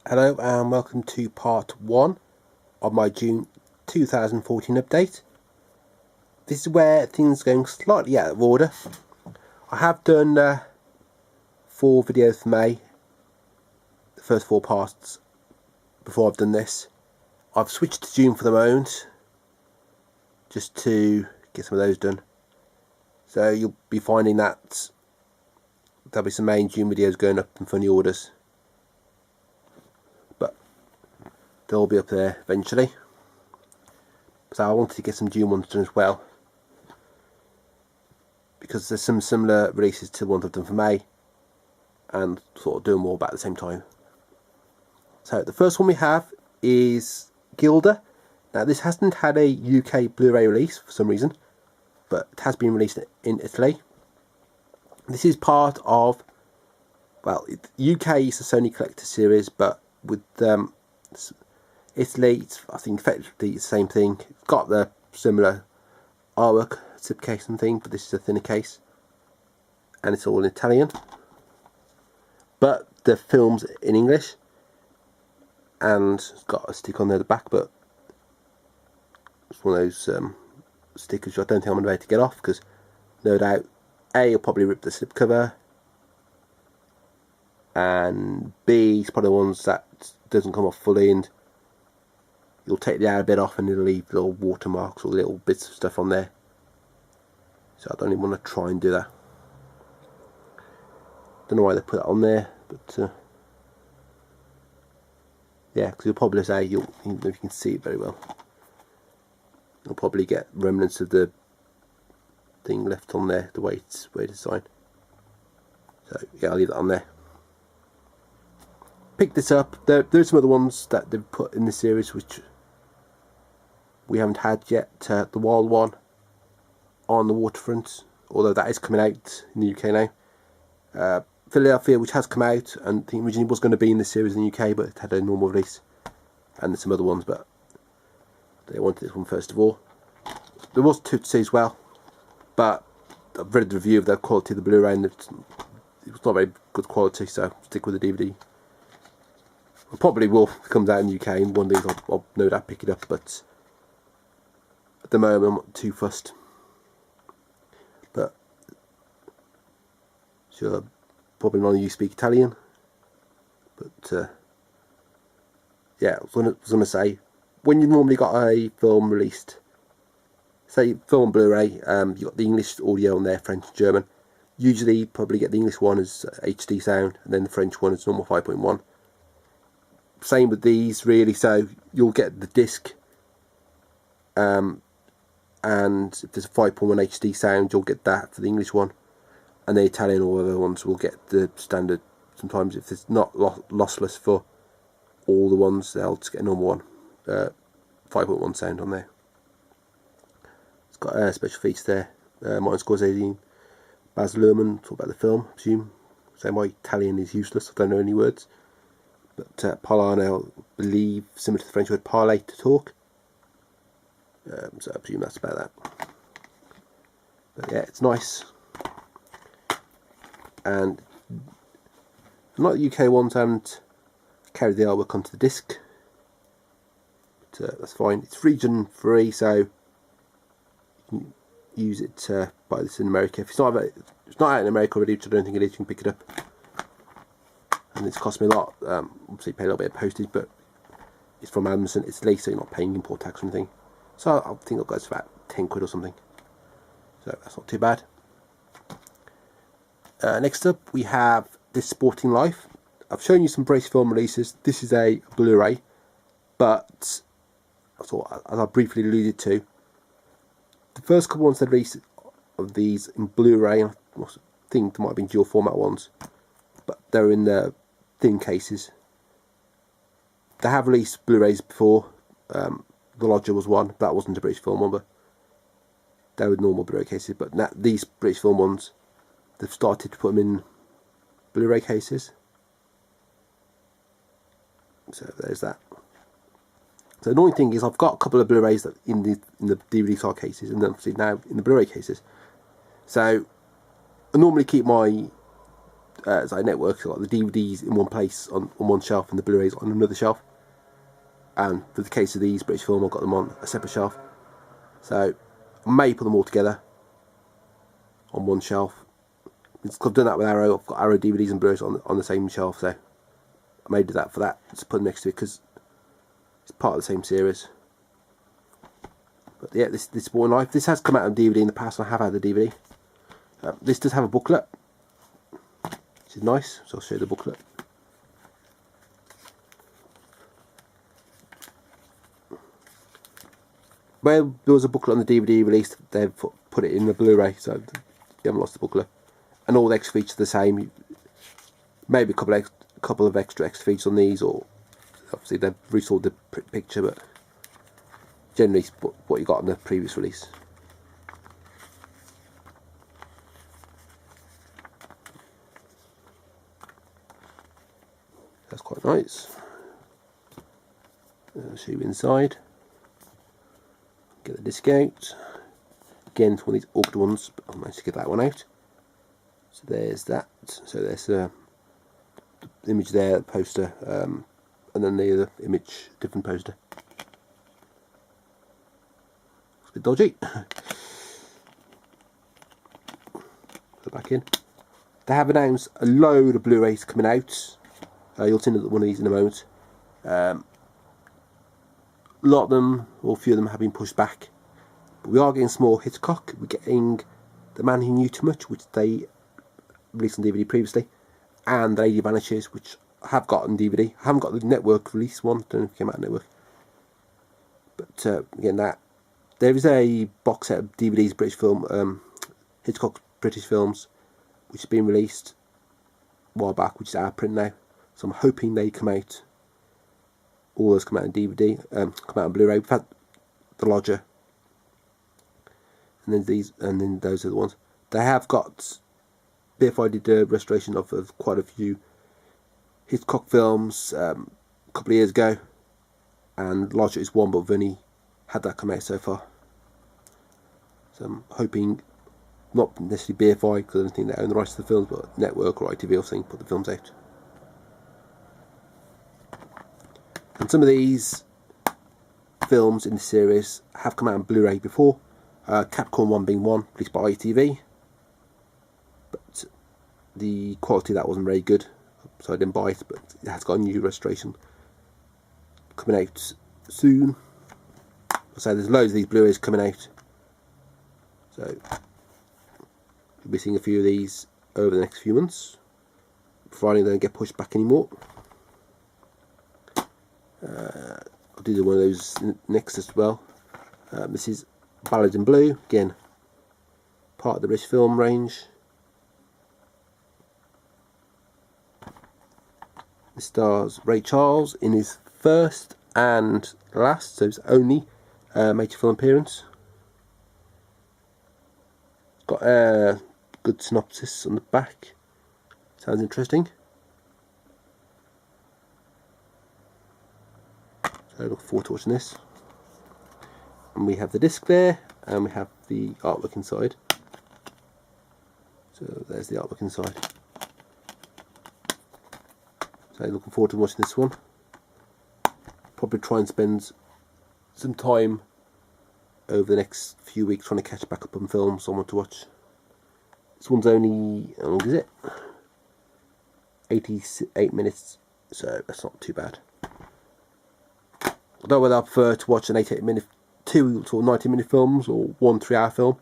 Hello and welcome to part 1 of my June 2014 update. This is where things are going slightly out of order. I have done 4 videos for May, the first 4 parts before I've done this. I've switched to June for the moment, just to get some of those done. So you'll be finding that there'll be some main June videos going up in funny orders. They'll be up there eventually. So I wanted to get some June ones done as well, because there's some similar releases to the ones I've done for May, and sort of do them all about the same time. So the first one we have is Gilda. Now this hasn't had a UK Blu-ray release for some reason, but it has been released in Italy. This is part of, well, UK is the Sony Collector series, but with Italy, it's, I think, effectively the same thing. It's got the similar artwork, slipcase and thing, but this is a thinner case, and it's all in Italian. But the film's in English, and it's got a stick on there at the back, but it's one of those stickers I don't think I'm going to be able to get off, because no doubt A, you'll probably rip the slipcover, and B, it's probably the ones that doesn't come off fully, and you'll take the outer bit off and it'll leave little watermarks or little bits of stuff on there. So I don't even want to try and do that. Don't know why they put that on there, but yeah, because you'll probably say, you know, if you can see it very well, you'll probably get remnants of the thing left on there, the way it's designed. So yeah, I'll leave that on there. Pick this up. There's some other ones that they've put in the series which we haven't had yet. The Wild One on the Waterfront, although that is coming out in the UK now. Philadelphia, which has come out, and I think originally was going to be in the series in the UK, but it had a normal release. And there's some other ones, but they wanted this one first of all. There was two to see as well, but I've read the review of the quality of the Blu-ray, and it was not very good quality, so stick with the DVD. I probably will if it comes out in the UK, and one of these I'll no doubt pick it up, but at the moment I'm not too fussed. But sure, probably none of you speak Italian, but yeah, I was going to say, when you normally got a film released, say film Blu-ray, you got the English audio on there, French and German. Usually you probably get the English one as HD sound, and then the French one as normal 5.1. Same with these really, so you'll get the disc, and if there's a 5.1 HD sound, you'll get that for the English one, and the Italian or other ones will get the standard. Sometimes if it's not lossless for all the ones, they'll just get a normal one, 5.1 sound on there. It's got a special feature there. Martin Scorsese, Baz Luhrmann talk about the film, I presume. Saying my Italian is useless, I don't know any words. But parlare, I believe, similar to the French word parler, to talk. So I presume that's about that. But yeah, it's nice. And not the UK ones, I haven't carried the artwork onto the disc. But that's fine. It's region free, so you can use it to buy this in America. If it's not out in America already, which I don't think it is, you can pick it up. And it's cost me a lot. Obviously pay a little bit of postage, but it's from Amazon, it's Italy, so you're not paying import tax or anything. So I think it goes for about 10 quid or something. So that's not too bad. Next up we have This Sporting Life. I've shown you some Brace film releases. This is a Blu-ray, but as I briefly alluded to, the first couple ones they released of these in Blu-ray, I think there might have been dual format ones, but they're in the thin cases. They have released Blu-rays before. The Lodger was one. That wasn't a British film one, but they were normal Blu-ray cases. But now these British film ones, they've started to put them in Blu-ray cases. So there's that. So the annoying thing is I've got a couple of Blu-rays that in the DVD style cases, and then obviously now in the Blu-ray cases. So I normally keep my it's like networks, like the DVDs in one place on one shelf and the Blu-rays on another shelf. And for the case of these British Film, I've got them on a separate shelf. So I may put them all together on one shelf. I've done that with Arrow. I've got Arrow DVDs and Blu-rays on the same shelf, so I may do that for that. Just put them next to it because it's part of the same series. But yeah, this Boy Knife. This has come out on DVD in the past, and I have had the DVD. This does have a booklet, which is nice. So I'll show you the booklet. Where there was a booklet on the DVD released, they've put it in the Blu-ray, so you haven't lost the booklet. And all the extra features are the same. Maybe a couple of extra features on these, or obviously they've restored the picture, but generally it's what you got on the previous release. That's quite nice. I'll show you inside. Get the disc out. Again, it's one of these awkward ones, but I managed to get that one out. So there's that. So there's the image there, the poster, and then the other image, different poster. It's a bit dodgy. Put it back in. They have announced a load of Blu-rays coming out. You'll see one of these in a moment. A lot of them, or a few of them, have been pushed back. But we are getting some more Hitchcock. We're getting The Man Who Knew Too Much, which they released on DVD previously, and The Lady Vanishes, which I have got on DVD. I haven't got the network release one. Don't know if it came out on network. But again, that there is a box set of DVDs, British film, Hitchcock British films, which has been released a while back, which is out of print now. So I'm hoping they come out. All those come out on DVD, come out on Blu-ray. We've had The Lodger, and then these, and then those are the ones. They have got. BFI did a restoration of quite a few Hitchcock films a couple of years ago, and Lodger is one, but we've only had that come out so far. So I'm hoping, not necessarily BFI because I don't think they own the rights to the films, but Network or ITV or something put the films out. And some of these films in the series have come out on Blu-ray before. Capricorn 1 being one, released by ITV. But the quality of that wasn't very good, so I didn't buy it, but it has got a new restoration coming out soon. So there's loads of these Blu-rays coming out. So we'll be seeing a few of these over the next few months, providing they don't get pushed back anymore. I'll do one of those next as well. This is Ballad in Blue, again part of the British film range. This stars Ray Charles in his first and last, so his only major film appearance. Got a good synopsis on the back. Sounds interesting. So I look forward to watching this. And we have the disc there, and we have the artwork inside. So there's the artwork inside. So looking forward to watching this one. Probably try and spend some time over the next few weeks trying to catch back up on films I want to watch. This one's only, how long is it? 88 minutes, so that's not too bad. I don't know whether I prefer to watch an 88-minute, two sort of 90-minute films, or one 3-hour film.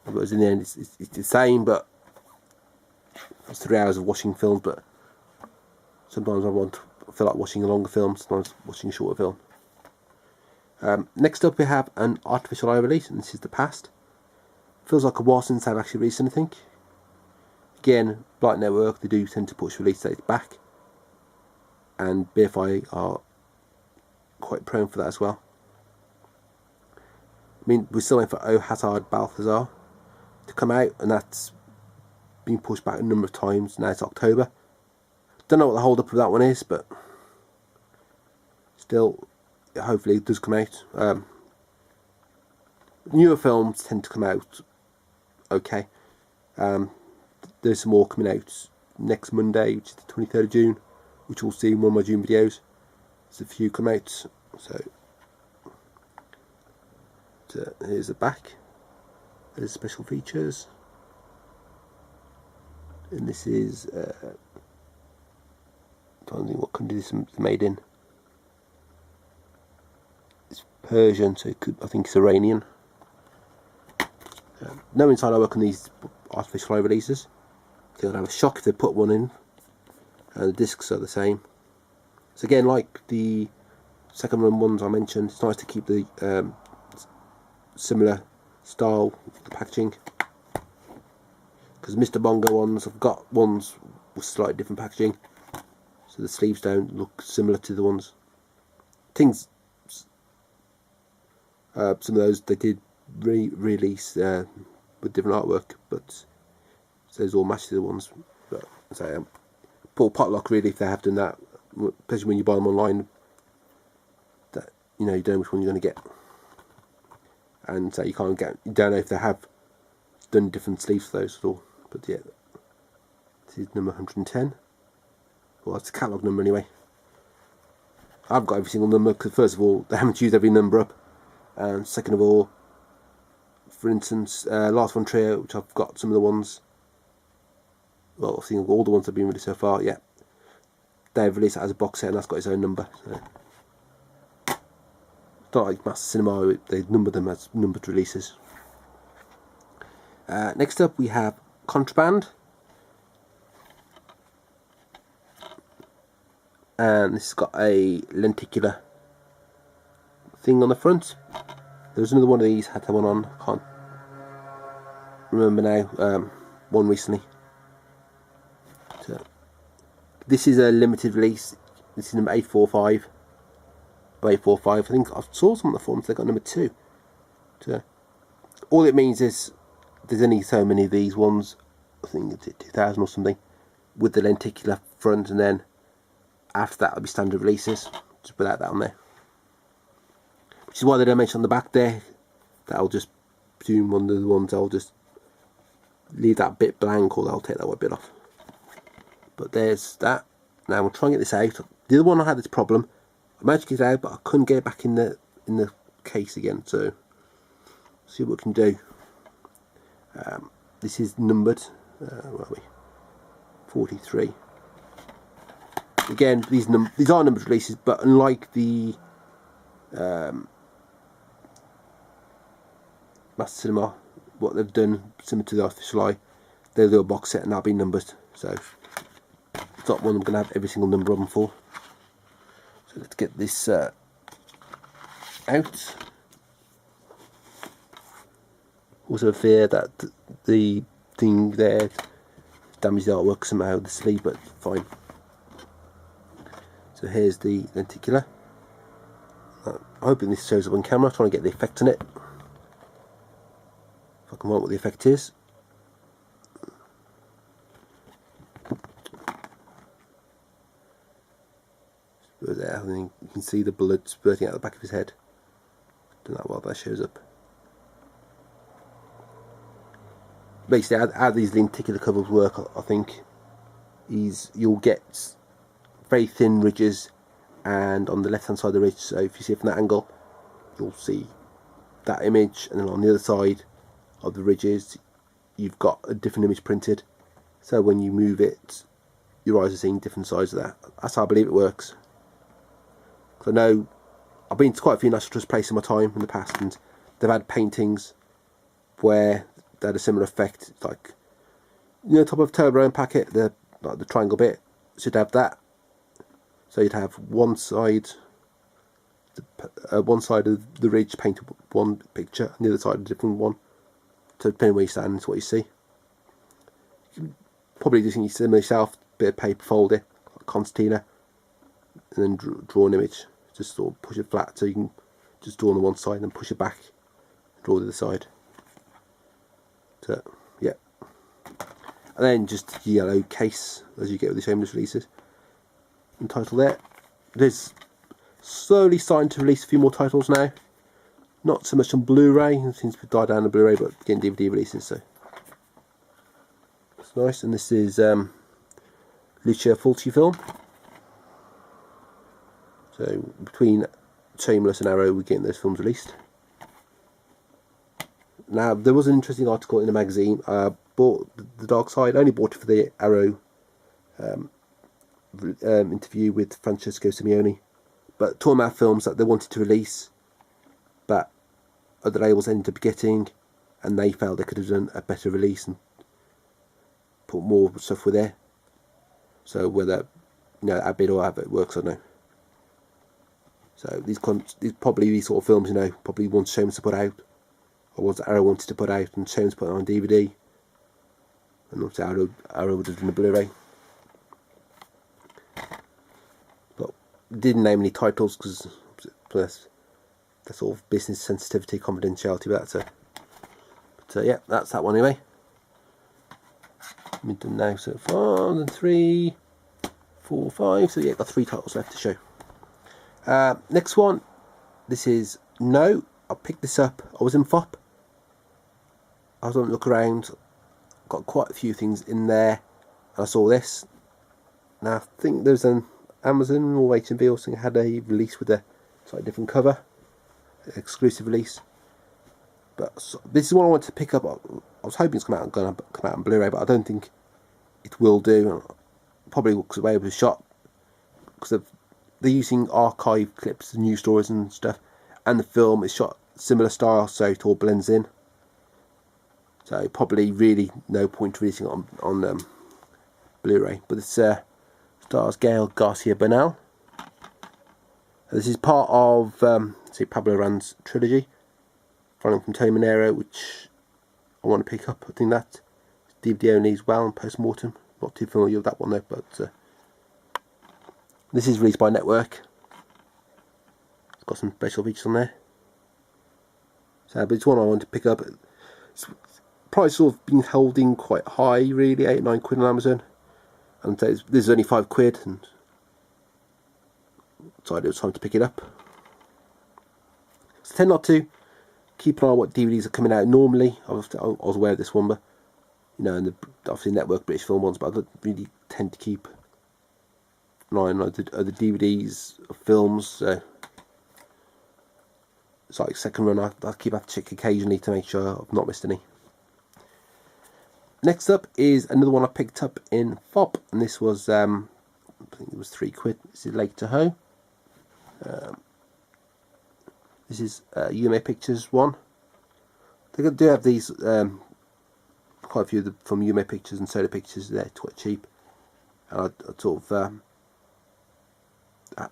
Because in the end it's the same, but it's 3 hours of watching films. But sometimes I feel like watching a longer film, sometimes watching a shorter film. Next up we have an artificial eye release, and this is The Past. Feels like a while since I've actually released anything. Again, Blight Network, they do tend to push release dates back, and BFI are quite prone for that as well. I mean, we're still waiting for Oh Hazard Balthazar to come out, and that's been pushed back a number of times. Now it's October. Don't know what the hold up of that one is, but still, hopefully it does come out. Newer films tend to come out okay. there's some more coming out next Monday, which is the 23rd of June, which we'll see in one of my June videos. There's a few come out, so here's the back. There's special features, and this is I don't think what country this is made in. It's Persian, so it could, I think it's Iranian. No inside I work on these artificial eye releases. They'll have a shock if they put one in, and the discs are the same. So again, like the second run ones I mentioned, it's nice to keep the similar style of the packaging. Because Mr. Bongo ones, I've got ones with slightly different packaging, so the sleeves don't look similar to the ones. Things, some of those they did release with different artwork, but those all match to the ones. But so Paul Potluck really, if they have done that, especially when you buy them online, that you know you don't know which one you're going to get, and so you can't get, you don't know if they have done different sleeves for those at all. But yeah, this is number 110. Well, that's the catalogue number anyway. I've got every single number because first of all they haven't used every number up, and second of all, for instance, Last One Trio, which I've got some of the ones, well I think all the ones that have been released so far, yeah, they've released it as a box set and that's got its own number. So it's not like Master Cinema, they number them as numbered releases. Next up we have Contraband, and this has got a lenticular thing on the front. There was another one of these, had that one on, I can't remember now, one recently. So, this is a limited release. This is number 845. By 845, I think I saw some on the forums, they got number 2. So, all it means is there's only so many of these ones, I think it's 2000 or something, with the lenticular front, and then after that will be standard releases, just without that on there. Which is why they don't mention on the back there that I'll just presume one of the ones I'll just leave that bit blank, or I'll take that one bit off. But there's that. Now we'll try and get this out. The other one I had this problem. I managed to get it out, but I couldn't get it back in the case again. So see what we can do. This is numbered. Where are we? 43. Again, these are numbered releases, but unlike the Master Cinema, what they've done similar to the Artificial Eye, they'll do a box set and that'll be numbered. So it's not one I'm going to have every single number of them for. So let's get this out. Also fear that the thing there damaged the artwork somehow, the sleeve, but fine. So here's the lenticular. I'm hoping this shows up on camera, trying to get the effect on it. If I can find what the effect is. There, I think you can see the blood spurting out the back of his head. Don't know how well that shows up. Basically, how these lenticular covers work, I think, is you'll get very thin ridges, and on the left hand side of the ridge, so if you see it from that angle, you'll see that image, and then on the other side of the ridges you've got a different image printed, so when you move it your eyes are seeing different sides of that. That's how I believe it works. I know I've been to quite a few National Trust places in my time in the past, and they've had paintings where they had a similar effect. It's like, you know, top of a Toblerone packet, like the triangle bit should have that. So you'd have one side of the ridge painted one picture, and the other side a different one. So depending where you stand, it's what you see. You can probably do something similar yourself, bit of paper, fold it, like concertina, and then draw an image. Just sort of push it flat, so you can just draw on the one side and then push it back, draw the other side. So yeah, and then just the yellow case as you get with the shameless releases. And title there. There's slowly starting to release a few more titles now. Not so much on Blu-ray, it seems to died down on Blu-ray, but getting DVD releases. So it's nice. And this is Lucio Fulci film. So between Shameless and Arrow, we're getting those films released. Now, there was an interesting article in the magazine. I bought The Dark Side. I only bought it for the Arrow interview with Francesco Simeone. But talking about films that they wanted to release, but other labels ended up getting, and they felt they could have done a better release and put more stuff with there. So whether, you know, a bit or how it works, I don't know. So these probably these sort of films, you know, probably ones Shameless to put out, or ones that Arrow wanted to put out, and Shameless put it on DVD, and obviously Arrow would have done a Blu-ray. But didn't name any titles because that's sort of business sensitivity, confidentiality about that. So yeah, that's that one anyway. We've done now so far, and 3, 4, 5. So yeah, got 3 titles left to show. Next one, this is No. I picked this up. I was in FOP. I was on a look around. Got quite a few things in there. And I saw this. Now I think there's an Amazon or H&V or something had a release with a slightly different cover, exclusive release. But so, this is one I wanted to pick up. I was hoping it's going to come out on Blu-ray, but I don't think it will do. Probably because the way it was shot, because they're using archive clips, news stories and stuff, and the film is shot similar style, so it all blends in. So probably really no point releasing it on Blu-ray. But it stars Gael Garcia Bernal. This is part of Pablo Raran's trilogy, following from Tony Manero, which I want to pick up. I think that DVD only as well, and post-mortem. Not too familiar with that one though, but this is released by Network. It's got some special features on there. So, but it's one I want to pick up. It's price sort of been holding quite high, really, 8 or 9 quid on Amazon. And this is only 5 quid, and decided it was time to pick it up. So tend not to keep an eye on what DVDs are coming out normally. I was aware of this one, but you know, and the obviously Network British film ones, but I don't really tend to keep an eye on other DVDs of films. So it's like second run. I have to check occasionally to make sure I've not missed any. Next up is another one I picked up in FOP, and this was I think it was 3 quid. This is Lake Tahoe. This is UMA Pictures one. They do have these quite a few from UMA Pictures and Soda Pictures. They're quite cheap, and I'd sort of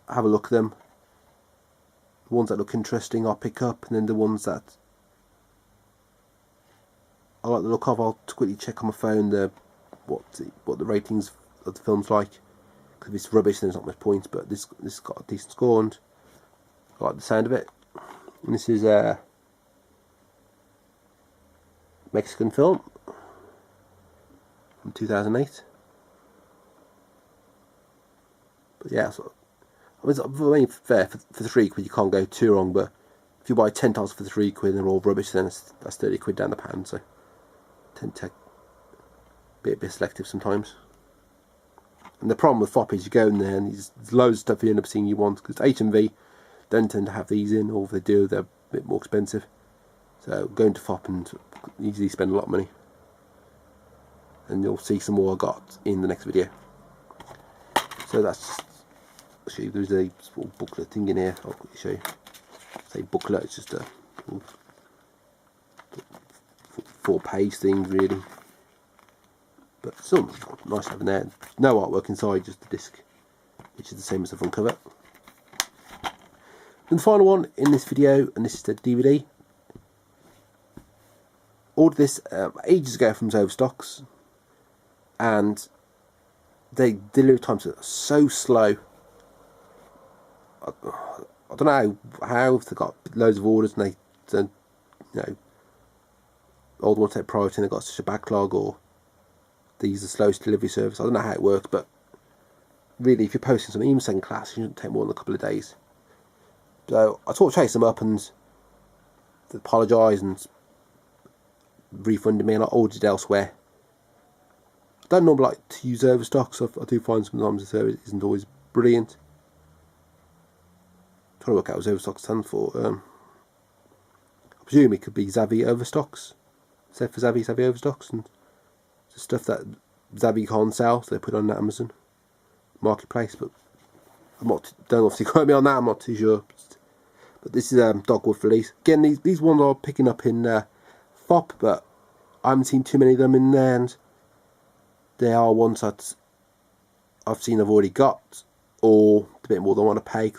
have a look at them. The ones that look interesting I'll pick up, and then the ones that I like the look of, I'll quickly check on my phone what the ratings of the film's like. Because if it's rubbish, then there's not much point. But this got a decent score, and I like the sound of it. And this is a Mexican film from 2008. But yeah, I mean, fair for 3 quid, you can't go too wrong. But if you buy 10 titles for 3 quid and they're all rubbish, then that's 30 quid down the pan. So tend to be a bit selective sometimes. And the problem with FOP is you go in there and there's loads of stuff you end up seeing you want, because H&V don't tend to have these in, or if they do, they're a bit more expensive. So go into FOP and easily spend a lot of money. And you'll see some more I got in the next video. So that's actually, there's a small booklet thing in here. I'll quickly show you. Say booklet, it's just a 4-page thing really, but still nice having there. No artwork inside, just the disc, which is the same as the front cover. And the final one in this video, and this is the DVD. Ordered this ages ago from Overstocks, and the delivery times are so slow. I don't know how they've got loads of orders and they, you know, old ones take priority and they've got such a backlog, or they use the slowest delivery service. I don't know how it works, but really, if you're posting something, even second class, it shouldn't take more than a couple of days. So I sort of chased them up and they apologised and refunded me, and I ordered it elsewhere. don't normally like to use overstock, so I do find sometimes the service isn't always brilliant. I'm trying to work out what overstock stands for. I presume it could be Zavvi overstocks. Except for Zavvi overstocks, and the stuff that Zavvi can't sell, so they put on Amazon Marketplace. But don't obviously quote me on that. I'm not too sure. But this is Dogwood release. Again, these ones are picking up in FOP, but I haven't seen too many of them in there, and they are ones that I've seen I've already got, or a bit more than I want to pay.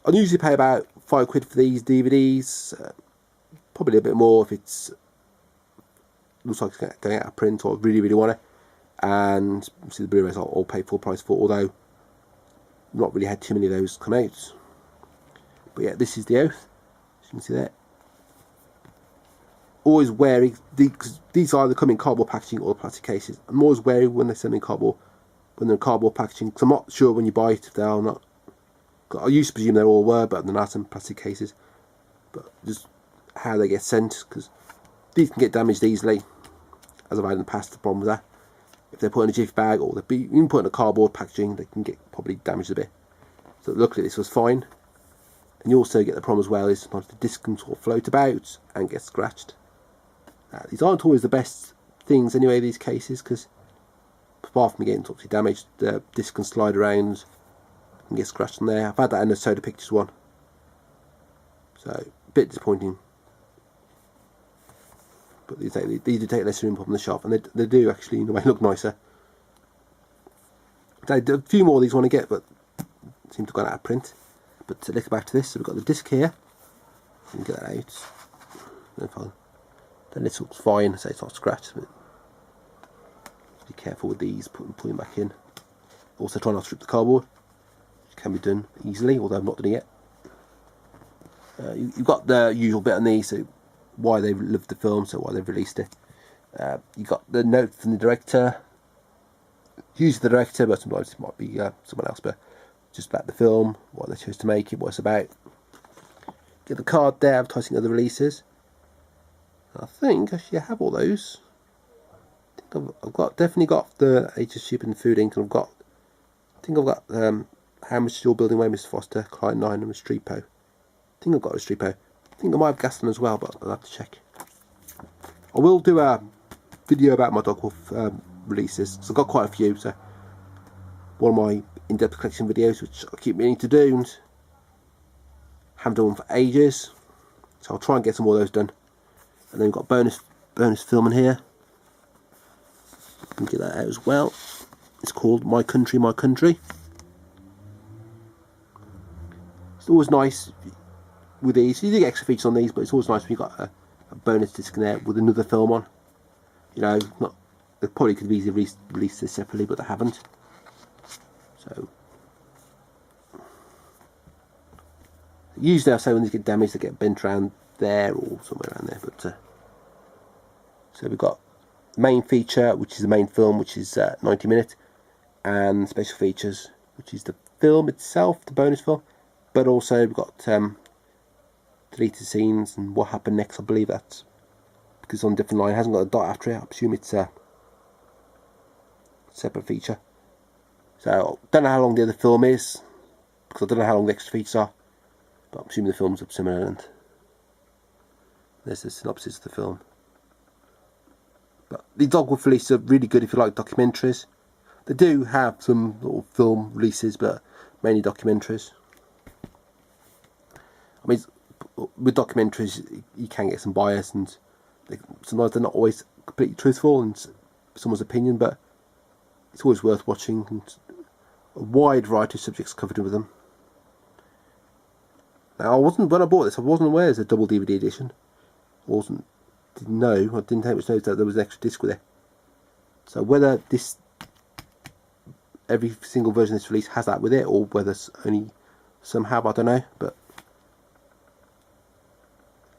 I usually pay about £5 for these DVDs, probably a bit more if it's looks like it's going out of print or really want it. And see, the Blu-rays I'll pay full price for, although not really had too many of those come out. But yeah, this is the Oath, as you can see there. Always wary, because these either come in cardboard packaging or plastic cases. I'm always wary when they send me cardboard, when they're in cardboard packaging, because I'm not sure when you buy it if they are or not. I used to presume they all were, but then are some plastic cases. But just how they get sent, because these can get damaged easily, as I've had in the past. The problem with that, if they're put in a jiffy bag or they're even put in a cardboard packaging, they can get probably damaged a bit. So luckily this was fine. And you also get the problem as well is sometimes the disc can sort of float about and get scratched. These aren't always the best things anyway, these cases, because apart from getting obviously damaged, the disc can slide around and get scratched on there. I've had that in the Soda Pictures one, so a bit disappointing. But these do take less room up on the shelf, and they do actually in a way look nicer. A few more of these want to get, but seem to have gone out of print. But to look back to this, so we've got the disc here. You can get that out. Then this looks fine, so it's not scratched. But be careful with these, putting back in. Also try not to strip the cardboard, which can be done easily, although I've not done it yet. You've got the usual bit on these, so why they loved the film, so why they've released it. You got the note from the director, usually the director, but sometimes it might be someone else, but just about the film, why they chose to make it, what it's about. Get the card there advertising other releases. I think actually I have all those. I think I've definitely got the Age of Stupid and Food Inc. and I think I've got How Much Is Your Building Away, Mr. Foster, Client 9 and Restrepo. I think I've got Restrepo. I think I might have Gaston as well, but I'll have to check. I will do a video about my Dogwolf releases, so I've got quite a few. So one of my in-depth collection videos, which I keep meaning to do, and haven't done one for ages. So I'll try and get some more of those done. And then we've got bonus film in here. You can get that out as well. It's called My Country, My Country. It's always nice with these. You do get extra features on these, but it's always nice when you've got a bonus disc in there with another film on. You know, they probably could have easily released this separately, but they haven't. So usually I say when these get damaged, they get bent around there or somewhere around there. But so we've got the main feature, which is the main film, which is 90 minutes, and special features, which is the film itself, the bonus film. But also we've got deleted scenes and what happened next. I believe that's because on a different line, it hasn't got a dot after it. I presume it's a separate feature. So I don't know how long the other film is, because I don't know how long the extra features are, but I'm assuming the film's up similar length. There's the synopsis of the film. But the Dogwolf releases are really good if you like documentaries. They do have some little film releases, but mainly documentaries. I mean, with documentaries, you can get some bias, and sometimes they're not always completely truthful in someone's opinion, but it's always worth watching. And a wide variety of subjects covered with them. Now, when I bought this, I wasn't aware there's a double DVD edition. I didn't know. I didn't take much notice that there was an extra disc with it. So whether every single version of this release has that with it, or whether only some have, I don't know. But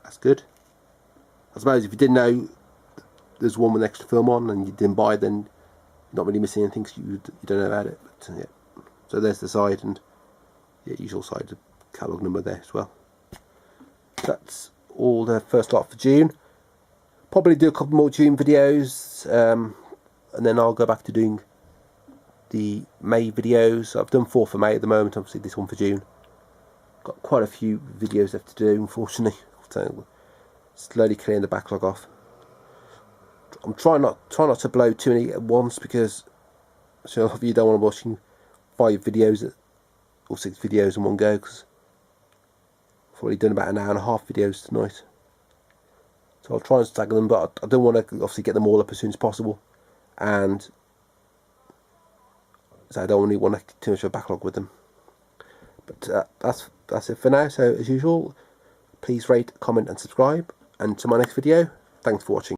that's good. I suppose if you didn't know there's one with an extra film on and you didn't buy it, then you're not really missing anything because you don't know about it. But yeah. So there's the side, and usual side, the catalogue number there as well. That's all the first lot for June. Probably do a couple more June videos and then I'll go back to doing the May videos. I've done 4 for May at the moment, obviously this one for June. Got quite a few videos left to do, unfortunately. So slowly clearing the backlog off. I'm trying not to blow too many at once, because so a lot of you don't want to be watching 5 videos or 6 videos in one go, because I've already done about an hour and a half videos tonight. So I'll try and stagger them, but I don't want to obviously get them all up as soon as possible, and so I don't really want to get too much of a backlog with them. But that's it for now. So as usual, please rate, comment and subscribe, and to my next video, thanks for watching.